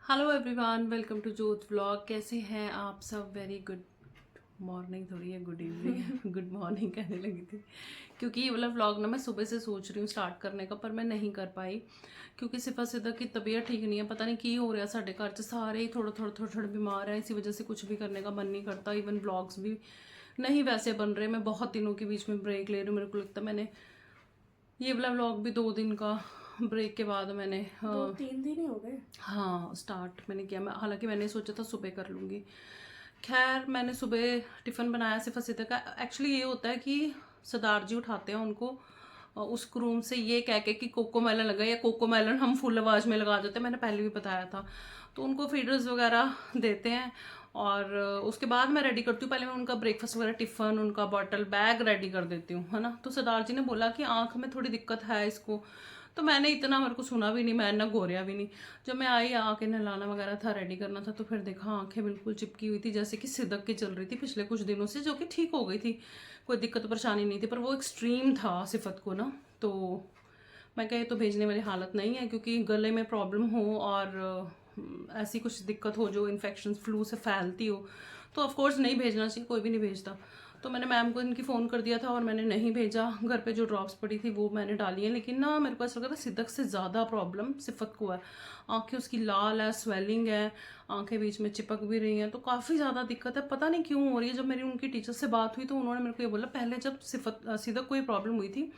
Hello everyone, welcome to जोत vlog. कैसे हैं आप सब? वेरी गुड मॉर्निंग, थोड़ी है गुड इवनिंग गुड मॉर्निंग कहने लगी थी क्योंकि ये वाला व्लॉग ना मैं सुबह से सोच रही हूँ स्टार्ट करने का, पर मैं नहीं कर पाई क्योंकि सिफा सिद्दत की तबीयत ठीक नहीं है। पता नहीं की हो रहा है, साढ़े घर से सारे ही थोड़े बीमार हैं, इसी वजह से कुछ भी करने का मन नहीं करता। इवन व्लॉग्स भी नहीं वैसे बन रहे। मैं बहुत दिनों के बीच में ब्रेक ले रही हूँ। मेरे को लगता है मैंने ये वाला व्लॉग भी 2 दिन का ब्रेक के बाद मैंने 2-3 दिन ही हो गए। हाँ स्टार्ट मैंने किया। मैं हालांकि मैंने सोचा था सुबह कर लूँगी। खैर मैंने सुबह टिफ़िन बनाया सिर्फ सीधे का। एक्चुअली ये होता है कि सरदार जी उठाते हैं उनको उस रूम से ये कह के कि कोको मेलन लगा, या कोको मेलन हम फुल आवाज़ में लगा देते हैं, मैंने पहले भी बताया था। तो उनको फीडर्स वगैरह देते हैं और उसके बाद मैं रेडी करती हूँ। पहले मैं उनका ब्रेकफास्ट वगैरह, टिफ़िन, उनका बॉटल बैग रेडी कर देती हूँ, है ना। तो सरदार जी ने बोला कि आँख में थोड़ी दिक्कत है इसको, तो मैंने इतना, मेरे को सुना भी नहीं, मैं ना गोरिया भी नहीं। जब मैं आई आके नहलाना वगैरह था, रेडी करना था, तो फिर देखा आंखें बिल्कुल चिपकी हुई थी, जैसे कि सिदक के चल रही थी पिछले कुछ दिनों से, जो कि ठीक हो गई थी, कोई दिक्कत परेशानी नहीं थी, पर वो एक्सट्रीम था सिफत को ना। तो मैं कहा ये तो भेजने वाली हालत नहीं है, क्योंकि गले में प्रॉब्लम हो और ऐसी कुछ दिक्कत हो जो इन्फेक्शन फ्लू से फैलती हो, तो ऑफकोर्स नहीं भेजना चाहिए, कोई भी नहीं भेजता। तो मैंने मैम को इनकी फ़ोन कर दिया था और मैंने नहीं भेजा। घर पे जो ड्रॉप्स पड़ी थी वो मैंने डाली है, लेकिन ना मेरे को ऐसा लगा था सिद्दक से ज़्यादा प्रॉब्लम सिफत को है। आंखें उसकी लाल है, स्वेलिंग है, आंखें बीच में चिपक भी रही हैं, तो काफ़ी ज़्यादा दिक्कत है। पता नहीं क्यों हो रही है। जब मेरी उनकी टीचर से बात हुई तो उन्होंने मेरे को ये बोला, पहले जब सिद्दक को ये प्रॉब्लम हुई थी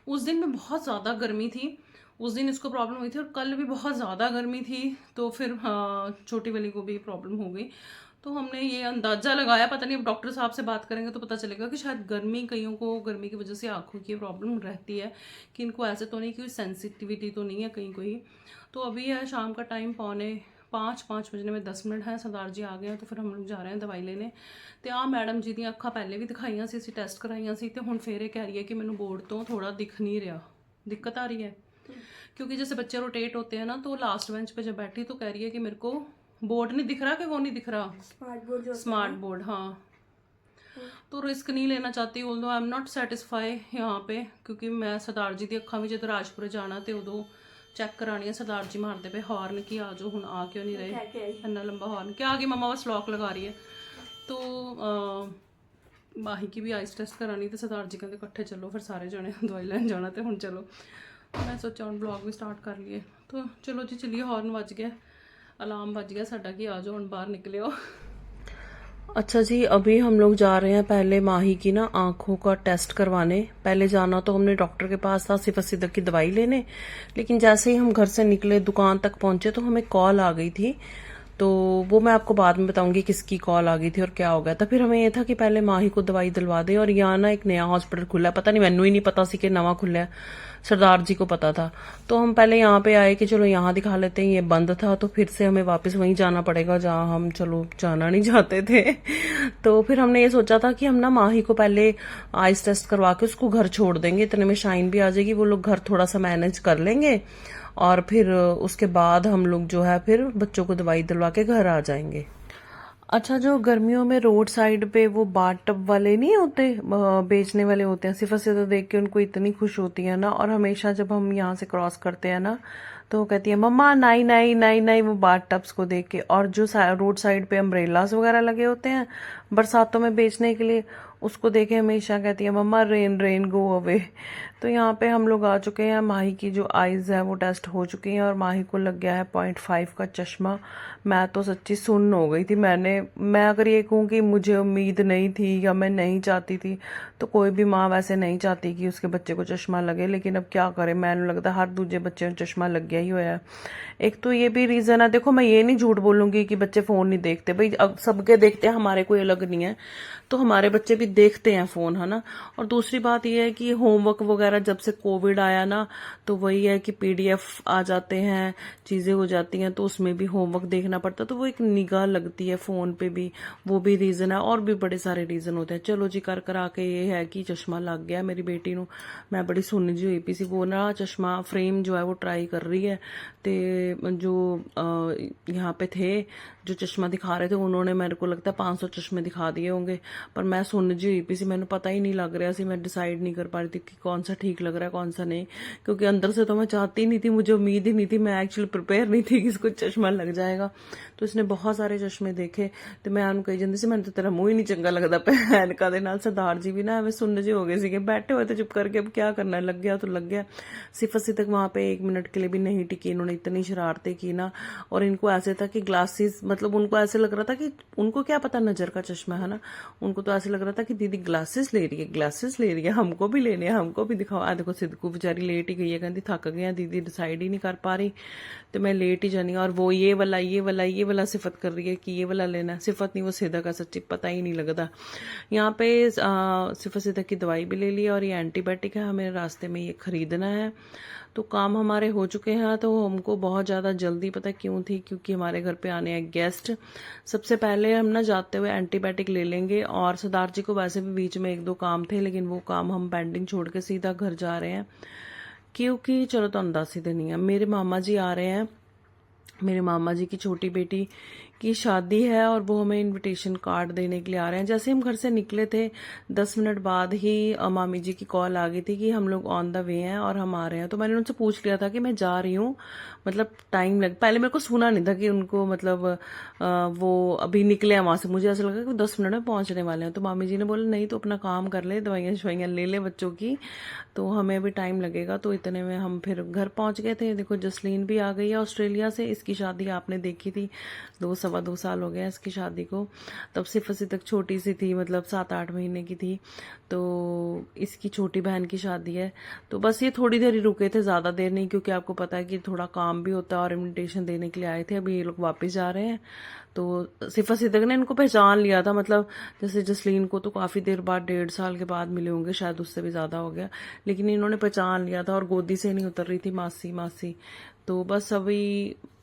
उस दिन में बहुत ज़्यादा गर्मी थी, उस दिन इसको प्रॉब्लम हुई थी, और कल भी बहुत ज़्यादा गर्मी थी, तो फिर हाँ छोटी वाली को भी प्रॉब्लम हो गई। तो हमने ये अंदाज़ा लगाया, पता नहीं अब डॉक्टर साहब से बात करेंगे तो पता चलेगा कि शायद गर्मी, कईयों को गर्मी की वजह से आँखों की प्रॉब्लम रहती है, कि इनको ऐसे तो नहीं कि सेंसिटिविटी तो नहीं है कहीं को ही। तो अभी है शाम का टाइम, 4:45 बजने में 10 मिनट है। सरदार जी आ गए हैं तो फिर हम लोग जा रहे हैं दवाई लेने। तो आ मैडम जी दी अक्खां पहले भी दिखाइयां सी, टेस्ट कराइयां सी, तो हुण फिर ये कह रही है कि मैनू बोर्ड तो थोड़ा दिख नहीं रहा, दिक्कत आ रही है। क्योंकि जैसे बच्चे रोटेट होते हैं ना, तो लास्ट बेंच पे जब बैठी तो कह रही है कि मेरे को बोर्ड नहीं दिख रहा, कि वो नहीं दिख रहा, स्मार्ट बोर्ड जो होता है स्मार्ट ना। बोर्ड। हाँ, तो रिस्क नहीं लेना चाहती, although I am not satisfy यहाँ पे, क्योंकि मैं सरदार जी दी अक्खां भी जो राजपुरे जाना तो उदों चैक करानी है। सरदार जी मारते पे हॉर्न कि आ जाओ, हुण आ क्यों नहीं रहे, इन्ना लंबा हॉर्न, क्या आ गई मम्मा बस लॉक लगा रही है। तो माही की भी आइस टेस्ट करानी, तो सरदार जी कहते इकट्ठे चलो फिर सारे जने दवाई लैन जाना, तो हुण चलो। मैं सोचा हूँ ब्लॉग भी स्टार्ट कर लिए, तो चलो जी चलिए। हॉर्न बज गया, अलार्म बज गया साडा कि आ जाओ हुण बाहर निकले हो। अच्छा जी, अभी हम लोग जा रहे हैं पहले माही की ना आंखों का टेस्ट करवाने। पहले जाना तो हमने डॉक्टर के पास था सिफत सिद्दक की दवाई लेने, लेकिन जैसे ही हम घर से निकले दुकान तक पहुंचे तो हमें कॉल आ गई थी। तो वो मैं आपको बाद में बताऊंगी किसकी कॉल आ गई थी और क्या हो गया था। फिर हमें ये था कि पहले माही को दवाई दिलवा दे, और यहाँ ना एक नया हॉस्पिटल खुला है, पता नहीं मैनू ही नहीं पता सी कि नवा खुला है, सरदार जी को पता था। तो हम पहले यहाँ पे आए कि चलो यहाँ दिखा लेते हैं, ये बंद था, तो फिर से हमें वापस वहीं जाना पड़ेगा जहाँ हम चलो जाना नहीं चाहते थे। तो फिर हमने ये सोचा था कि हम ना माही को पहले आइस टेस्ट करवा के उसको घर छोड़ देंगे, इतने में शाइन भी आ जाएगी, वो लोग घर थोड़ा सा मैनेज कर लेंगे, और फिर उसके बाद हम लोग जो है फिर बच्चों को दवाई दिलवा के घर आ जाएंगे। अच्छा, जो गर्मियों में रोड साइड पे वो बाथ टब वाले नहीं होते, बेचने वाले होते हैं, सिर्फ से तो देख के उनको इतनी खुश होती है ना। और हमेशा जब हम यहाँ से क्रॉस करते हैं ना, तो वो कहती है मम्मा नाई नाई नाई नाई, वो बाथ टब्स को देख के। और जो रोड साइड पे अम्ब्रेलास वगैरह लगे होते हैं बरसातों में बेचने के लिए, उसको देखे हमेशा कहती है मम्मा रेन रेन गो अवे। तो यहाँ पे हम लोग आ चुके हैं, माही की जो आईज है वो टेस्ट हो चुकी हैं, और माही को लग गया है 0.5 का चश्मा। मैं तो सच्ची सुन्न हो गई थी। मैं अगर ये कहूँ कि मुझे उम्मीद नहीं थी या मैं नहीं चाहती थी, तो कोई भी माँ वैसे नहीं चाहती कि उसके बच्चे को चश्मा लगे, लेकिन अब क्या करें, मैंने लगता है हर दूसरे बच्चे को चश्मा लग गया ही हुआ है। एक तो ये भी रीज़न है, देखो मैं ये नहीं झूठ बोलूँगी कि बच्चे फ़ोन नहीं देखते, भाई अब सबके देखते हैं, हमारे कोई अलग नहीं है, तो हमारे बच्चे भी देखते हैं फ़ोन, है ना। और दूसरी बात ये है कि होमवर्क वगैरह जब से कोविड आया ना, तो वही है कि पीडीएफ आ जाते हैं, चीज़ें हो जाती हैं, तो उसमें भी होमवर्क देखना पड़ता है, तो वो एक निगाह लगती है फ़ोन पे भी, वो भी रीज़न है। और भी बड़े सारे रीज़न होते हैं। चलो जी, कर करा के ये है कि चश्मा लग गया मेरी बेटी नू। मैं बड़ी सुन्न जी हुई पी सी, वो ना चश्मा फ्रेम जो है वो ट्राई कर रही है, तो जो यहाँ पे थे जो चश्मा दिखा रहे थे, उन्होंने मेरे को लगता है 500 चश्मे दिखा दिए होंगे, पर मैं सुन्न जी हुई पी सी, मैंने पता ही नहीं लग रहा सी, मैं डिसाइड नहीं कर पा रही थी कि कौन सा सा ठीक लग रहा है कौन सा नहीं, क्योंकि अंदर से तो मैं चाहती नहीं थी, मुझे उम्मीद ही नहीं थी, मैं एक्चुअली प्रिपेयर नहीं थी कि इसको चश्मा लग जाएगा। तो इसने बहुत सारे चश्मे देखे तो मैं ਉਹਨੂੰ ਕਹੀ ਜਾਂਦੀ ਸੀ ਮੈਨੂੰ ਤਾਂ ਤੇਰਾ ਮੂੰਹ ਹੀ ਨਹੀਂ ਚੰਗਾ ਲੱਗਦਾ ਪਿਆ ਐਨਕਾਂ ਦੇ ਨਾਲ। सरदार जी भी ना ਐਵੇਂ सुन्न जे हो गए थे, बैठे हुए थे चुप करके, अब क्या करना है, लग गया तो लग गया। सिर्फ असी तक वहां पे 1 मिनट के लिए भी नहीं टिकी, इन्होंने इतनी शरारतें की ना। और इनको ऐसे था कि ग्लासेस, मतलब उनको ऐसे लग रहा था कि उनको क्या पता नजर का चश्मा है ना, उनको तो ऐसे लग रहा था कि दीदी ग्लासेस ले रही है, ग्लासेस ले रही है, हमको भी लेने हैं, हमको भी दिखाओ। देखो सिद्धू बेचारी लेट ही गई है, कहती थक गए हैं दीदी, डिसाइड ही नहीं कर पा रही, तो मैं लेट ही जानी। और वो ये वाला सिफत कर रही है कि ये वाला लेना है, सिफत नहीं वो सिद्दक का, सच्ची पता ही नहीं लगता। यहाँ पे सिफत सिद्दक की दवाई भी ले ली और ये एंटीबायोटिक है, हमें रास्ते में ये खरीदना है। तो काम हमारे हो चुके हैं, तो हमको बहुत ज़्यादा जल्दी पता क्यों थी, क्योंकि हमारे घर पे आने हैं गेस्ट। सबसे पहले हम ना जाते हुए एंटीबायोटिक ले लेंगे, और सरदार जी को वैसे भी बीच में 1-2 काम थे, लेकिन वो काम हम पेंडिंग छोड़ के सीधा घर जा रहे हैं, क्योंकि चलो तो दस ही देनी है, मेरे मामा जी आ रहे हैं, मेरे मामा जी की छोटी बेटी की शादी है और वो हमें इनविटेशन कार्ड देने के लिए आ रहे हैं। जैसे हम घर से निकले थे 10 मिनट बाद ही मामी जी की कॉल आ गई थी कि हम लोग ऑन द वे हैं और हम आ रहे हैं। तो मैंने उनसे पूछ लिया था कि मैं जा रही हूँ, मतलब टाइम लग, पहले मेरे को सुना नहीं था कि उनको मतलब वो अभी निकले हैं वहां से, मुझे ऐसा लगा कि 10 मिनट में पहुंचने वाले हैं। तो मामी जी ने बोला नहीं तो अपना काम कर ले, दवाइयाँ शवाइयाँ ले ले बच्चों की, तो हमें भी टाइम लगेगा। तो इतने में हम फिर घर पहुंच गए थे। देखो जसलीन भी आ गई है ऑस्ट्रेलिया से, इसकी शादी आपने देखी थी, 2-2.25 साल हो गया इसकी शादी को, तब सिर्फ असी तक छोटी सी थी, मतलब 7-8 महीने की थी। तो इसकी छोटी बहन की शादी है, तो बस ये थोड़ी देर ही रुके थे, ज़्यादा देर नहीं, क्योंकि आपको पता है कि थोड़ा काम भी होता है और इन्विटेशन देने के लिए आए थे। अभी ये लोग वापस जा रहे हैं। तो सिफा सिद्दक ने इनको पहचान लिया था, मतलब जैसे जसलीन को तो काफ़ी देर बाद, 1.5 साल के बाद मिले होंगे, शायद उससे भी ज़्यादा हो गया, लेकिन इन्होंने पहचान लिया था और गोदी से नहीं उतर रही थी मासी मासी। तो बस अभी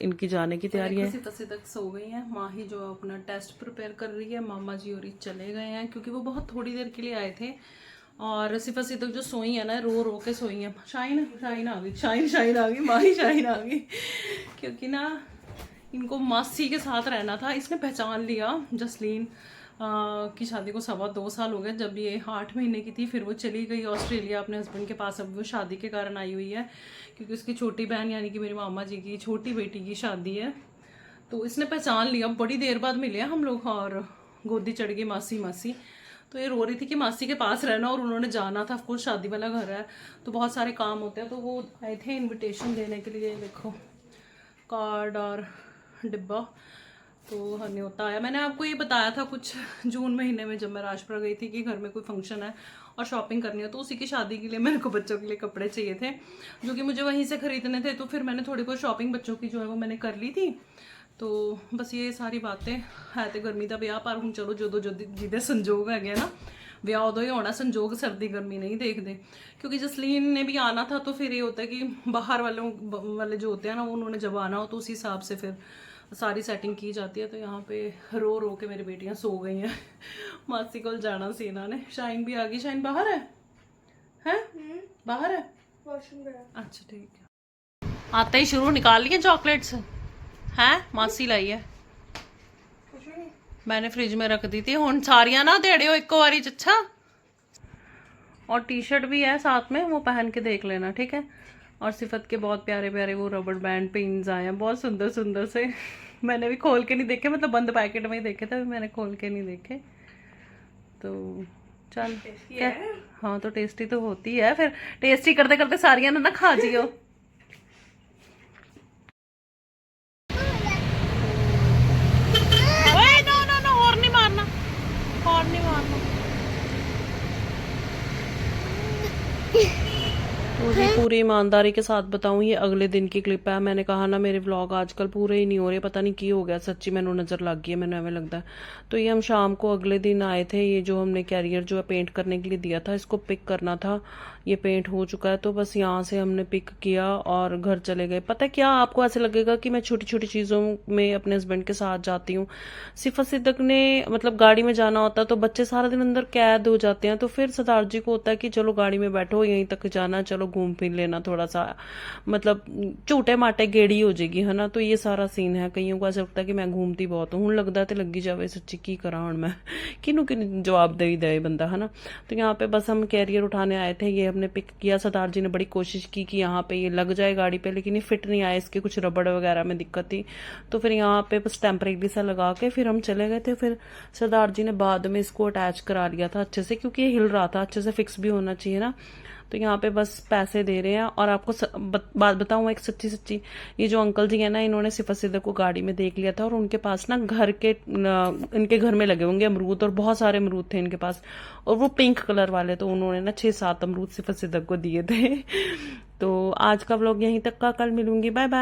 इनकी जाने की तैयारी है। सिफा सिद्दक सो गई हैं, माही जो अपना टेस्ट प्रिपेयर कर रही है, मामा जी और चले गए हैं क्योंकि वो बहुत थोड़ी देर के लिए आए थे। और सिफा सिद्दक जो सोई है ना, रो रो के सोई है। शाइन आ गई, शाइन आ गई, माही शाइन आ गई, क्योंकि ना इनको मासी के साथ रहना था। इसने पहचान लिया जसलीन की शादी को 2.25 साल हो गए, जब ये 8 महीने की थी फिर वो चली गई ऑस्ट्रेलिया अपने हस्बैंड के पास। अब वो शादी के कारण आई हुई है, क्योंकि उसकी छोटी बहन यानी कि मेरी मामा जी की छोटी बेटी की शादी है। तो इसने पहचान लिया, बड़ी देर बाद मिले हम लोग, और गोदी चढ़ गई मासी मासी। तो ये रो रही थी कि मासी के पास रहना, और उन्होंने जाना था, ऑफकोर्स शादी वाला घर है तो बहुत सारे काम होते हैं। तो वो आए थे इन्विटेशन देने के लिए, देखो कार्ड और डिब्बा, तो न्योता आया। मैंने आपको ये बताया था कुछ जून महीने में जब मैं राजपुरा गई थी कि घर में कोई फंक्शन है और शॉपिंग करनी है, तो उसी की शादी के लिए मेरे को बच्चों के लिए कपड़े चाहिए थे, जो कि मुझे वहीं से खरीदने थे। तो फिर मैंने थोड़ी बहुत शॉपिंग बच्चों की जो है वो मैंने कर ली थी। तो बस ये सारी बातें है, तो गर्मी का ब्याह पर हूँ चलो जो जिदे संजोग है ना, ब्याह उदों ही होना, संजोग सर्दी गर्मी नहीं देखते। क्योंकि जसलीन ने भी आना था, तो फिर ये होता है कि बाहर वाले जो होते हैं ना, उन्होंने जब आना हो तो उस हिसाब से फिर सारी सेटिंग की जाती है। तो यहाँ पे रो रो के मेरी बेटियां सो गई हैं। मासी को जाना सी इन्होंने। शाइन भी आ गई। शाइन बाहर है, बाहर है, अच्छा ठीक है। आते ही शुरू निकाल लिए चॉकलेट्स हैं, मासी लाई है, मैंने फ्रिज में रख दी थी। हुण सारियां ना देड़ियो एक बारी अच्छा। और टी शर्ट भी है साथ में, वो पहन के देख लेना, ठीक है। और सिफत के बहुत प्यारे प्यारे वो रबड़ बैंड पिन्स आए हैं, बहुत सुंदर सुंदर से। मैंने भी खोल के नहीं देखे, मतलब बंद पैकेट में ही देखे थे, मैंने खोल के नहीं देखे। तो चल क्या, हाँ तो टेस्टी तो होती है, फिर टेस्टी करते करते सारियां ना खा जियो। और नहीं मारना, और नहीं मारना। मुझे पूरी ईमानदारी के साथ बताऊं, ये अगले दिन की क्लिप है। मैंने कहा ना मेरे व्लॉग आजकल पूरे ही नहीं हो रहे, पता नहीं की हो गया, सच्ची मैंने नजर लग गई है, मैंने हमें लगता है। तो ये हम शाम को अगले दिन आए थे, ये जो हमने कैरियर जो है पेंट करने के लिए दिया था, इसको पिक करना था। ये पेंट हो चुका है, तो बस यहाँ से हमने पिक किया और घर चले गए। पता है क्या, आपको ऐसे लगेगा कि मैं छोटी छोटी चीज़ों में अपने हस्बैंड के साथ जाती हूँ। सिफा सिद्दक ने मतलब गाड़ी में जाना होता तो बच्चे सारा दिन अंदर कैद हो जाते हैं, तो फिर सरदार जी को होता है कि चलो गाड़ी में बैठो, यहीं तक जाना, चलो घूम घूम फिर लेना थोड़ा सा, मतलब झूठे माटे गेड़ी हो जाएगी है ना। तो ये सारा सीन है। कईयों को ऐसा लगता है कि मैं घूमती बहुत हूँ, लगता तो लगी जावे सच्ची की करा हूँ मैं, किनू किन जवाब दे ही दे बंदा है ना। तो यहाँ पे बस हम कैरियर उठाने आए थे, ये हमने पिक किया। सरदार जी ने बड़ी कोशिश की कि यहाँ पे ये लग जाए गाड़ी पे, लेकिन ये फिट नहीं आया, इसके कुछ रबड़ वगैरह में दिक्कत थी। तो फिर यहाँ पे बस टेम्परेरी सा लगा के फिर हम चले गए थे। फिर सरदार जी ने बाद में इसको अटैच करा लिया था अच्छे से, क्योंकि ये हिल रहा था, अच्छे से फिक्स भी होना चाहिए ना। तो यहाँ पे बस पैसे दे रहे हैं। और आपको बात बताऊं एक सच्ची, ये जो अंकल जी है ना, इन्होंने सिफा सिद्दीक को गाड़ी में देख लिया था, और उनके पास ना इनके घर में लगे होंगे अमरूद, और बहुत सारे अमरूद थे इनके पास, और वो पिंक कलर वाले। तो उन्होंने ना 6-7 अमरूद सिफा सिद्दीक को दिए थे। तो आज का व्लॉग यहीं तक का, कल मिलूंगी, बाय बाय।